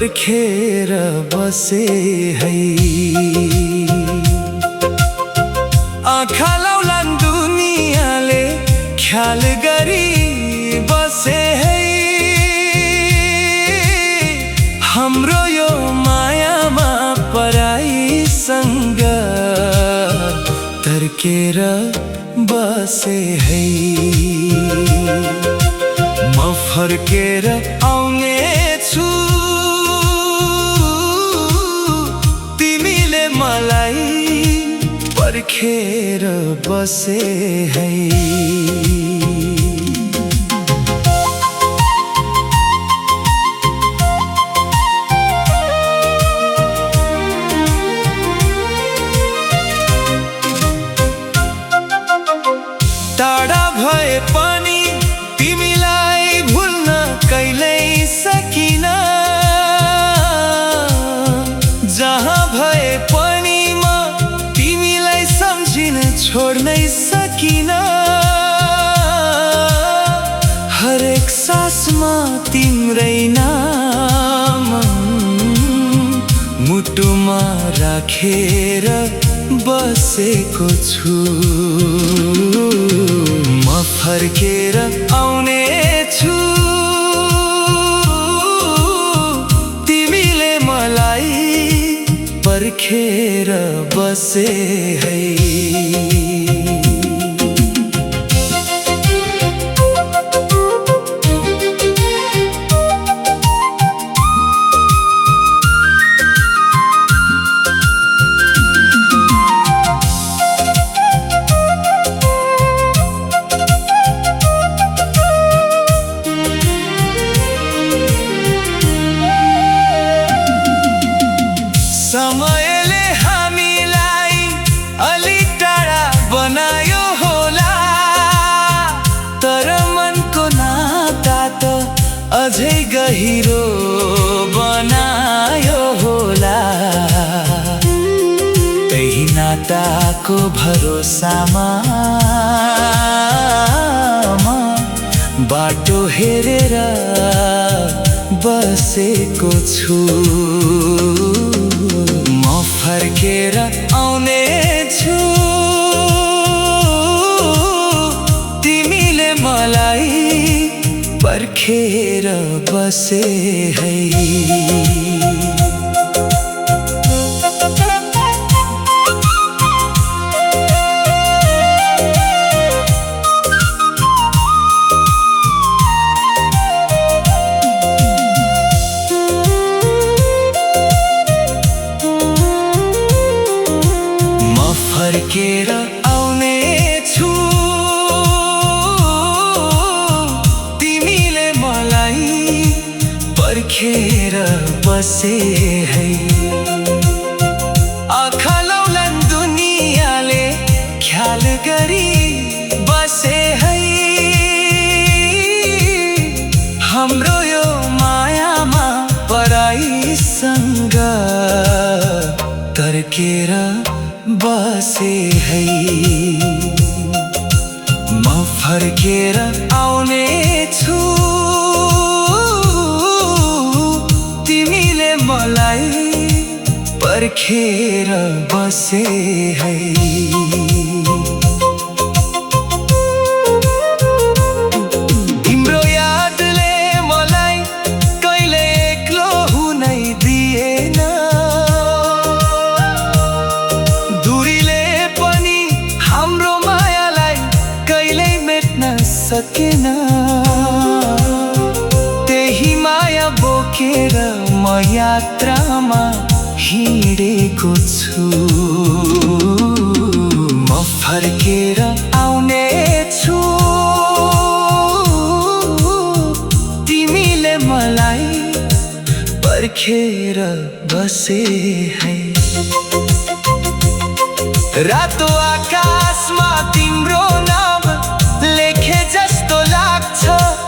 पर्खेर बसे है। आँखा लाउलान् दुनियाँले ख्याल गरी बसे है। हाम्रो यो मायामा पराईसँग तर्केर बसे है। म फर्केर आउने छु, तिमीले मलाई पर्खेर बसे है। टाढा भए पनि तिमीलाई भुल्न कहिल्यै सकिन। जहाँ भए पनि म तिमीलाई सम्झिन छोड्नै सकिन। हरेक सासमा तिम्रै नाम मुटुमा राखेर बसेको छु। म फर्केर आउने छु, तिमीले मलाई पर्खेर बसे है। समयले हामीलाई अलि टाढा बनायो होला, तर मनको नाता त अझै गहिरो बनायो होला। त्यही नाताको भरोसामा बाटो हेरेर बसेको छु। म फर्केर आउने छु, तिमीले मलाई पर्खेर बसे है। फर्केर आउने छु, तिमीले मलाई पर्खेर बसे है। आँखा लाउलान् दुनियाँले ख्याल गरी बसे है। हाम्रो यो मायामा पराईसँग तर्केर बसे है। म फर्केर आउने छु, तिमीले मलाई पर्खेर बसे है। तिम्रो यादले मलाई कहिले एक्लो हुनै दिएन। सकेन त्यही माया बोकेर म यात्रामा हिँडेको छु। म फर्केर आउने छु, तिमीले मलाई पर्खेर बसे है। रातो आकाशमा तिम्रो नाम लेखे जस्तो लाग्छ।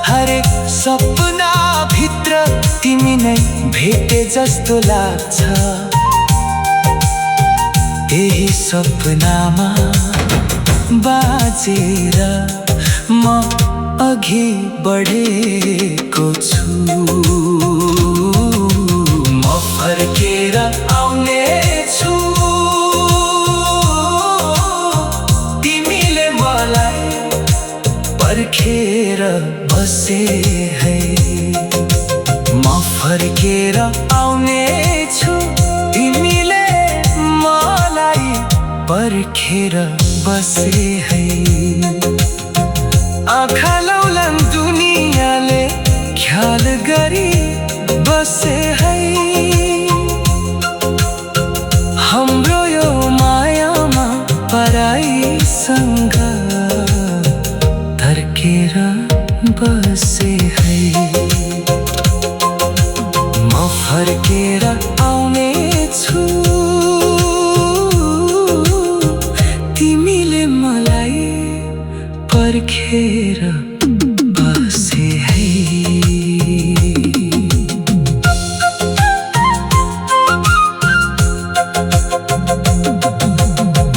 हरेक सपना भित्र तिमी नै भेटे जस्तो लाग्छ। यही सपनामा बाजेर म अघि बढेको छु। बसे है। म फर्केर आउने छु, तिमीले मलाई पर्खेर बसे है। आँखा लौलान् दुनियाँले ख्याल गरी बसे है। हाम्रो यो मायामा पराईसँग धर्केर बसे है। म फर्केर आउने छु, तिमीले मलाई पर्खेर बसे है।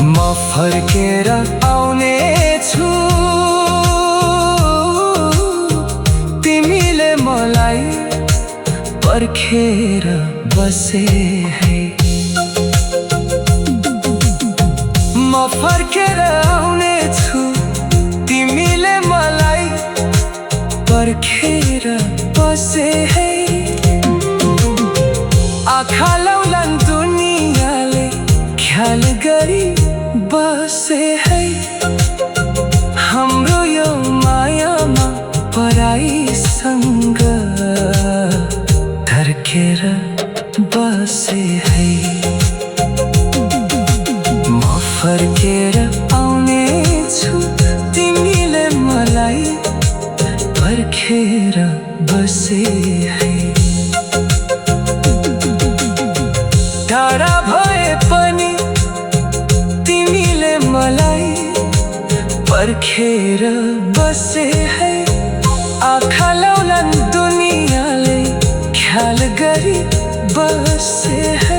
म फर्केर आउने छु, तिमीले मलाई पर्खेर बसे है। म फर्केर आउने छु, तिमीले मलाई पर्खेर बसे है। आँखा लौलान् दुनियाँले ख्याल गरी बसे है। हाम्रो यो मायामा पराईसँग धर्केर बसे है। म फर्केर आउने छु, तिमीले मलाई पर्खेर बसे है। टाढा भए पनि तिमीले मलाई पर्खेर बसे है। आँखा लौलान् दुनियाँले ख्याल गरी बसे है।